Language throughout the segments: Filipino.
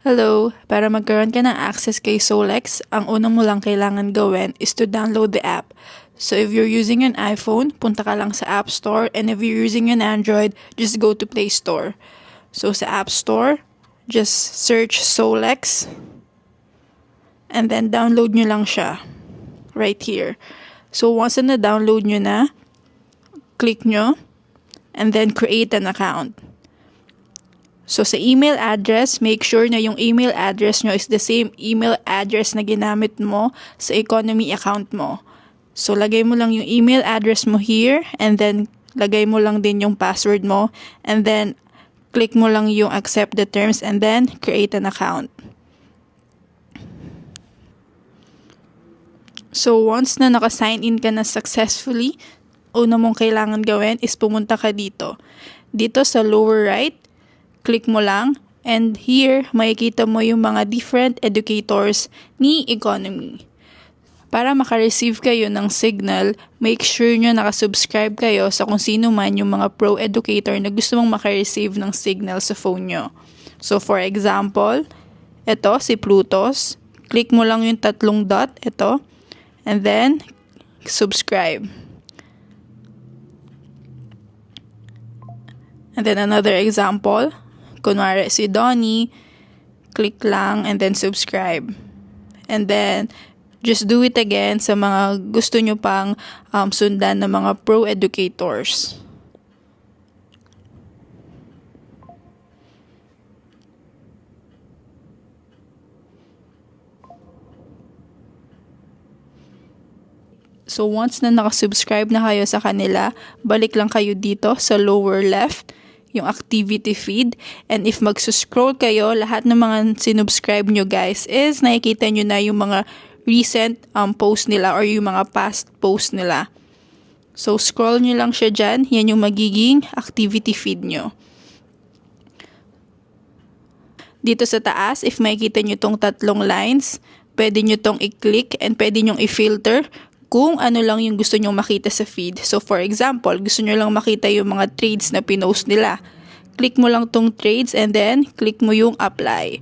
Hello! Para magkaroon ka ng access kay Solex, ang una mo lang kailangan gawin is to download the app. So if you're using an iPhone, punta ka lang sa App Store, and if you're using an Android, just go to Play Store. So sa App Store, just search Solex, and then download nyo lang siya. Right here. So once na download nyo na, click nyo, and then create an account. So sa email address, make sure na yung email address nyo is the same email address na ginamit mo sa economy account mo. So lagay mo lang yung email address mo here, and then lagay mo lang din yung password mo, and then click mo lang yung accept the terms, and then create an account. So once na naka-sign in ka na successfully, una mong kailangan gawin is pumunta ka dito. Dito sa lower right, click mo lang, and here makikita mo yung mga different educators ni economy. Para makareceive kayo ng signal, make sure nyo nakasubscribe kayo sa kung sino man yung mga pro educator na gusto mong makareceive ng signal sa phone nyo. So for example, ito si Plutos. Click mo lang yung tatlong dot, ito, and then subscribe. And then another example, kunwari si Donnie, click lang and then subscribe. And then, just do it again sa mga gusto nyo pang sundan ng mga pro educators. So once na nakasubscribe na kayo sa kanila, balik lang kayo dito sa lower left, yung activity feed, and if magsuscroll kayo, lahat ng mga sinubscribe nyo guys is nakikita nyo na yung mga recent post nila or yung mga past post nila. So scroll nyo lang siya dyan, yan yung magiging activity feed nyo. Dito sa taas, if makikita nyo tong tatlong lines, pwede nyo tong i-click and pwede nyo i-filter kung ano lang yung gusto nyong makita sa feed. So for example, gusto nyo lang makita yung mga trades na pinost nila. Click mo lang tong trades and then click mo yung apply.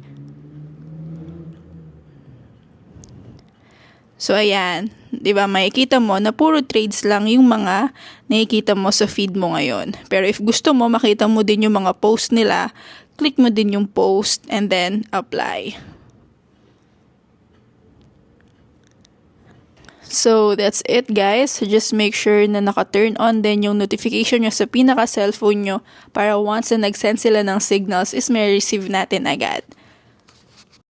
So ayan, 'di ba, makikita mo na puro trades lang yung mga nakikita mo sa feed mo ngayon. Pero if gusto mo makita mo din yung mga post nila, click mo din yung post and then apply. So, that's it guys. Just make sure na naka-turn on din yung notification nyo sa pinaka-cellphone nyo para once na nag-send sila ng signals is may receive natin agad.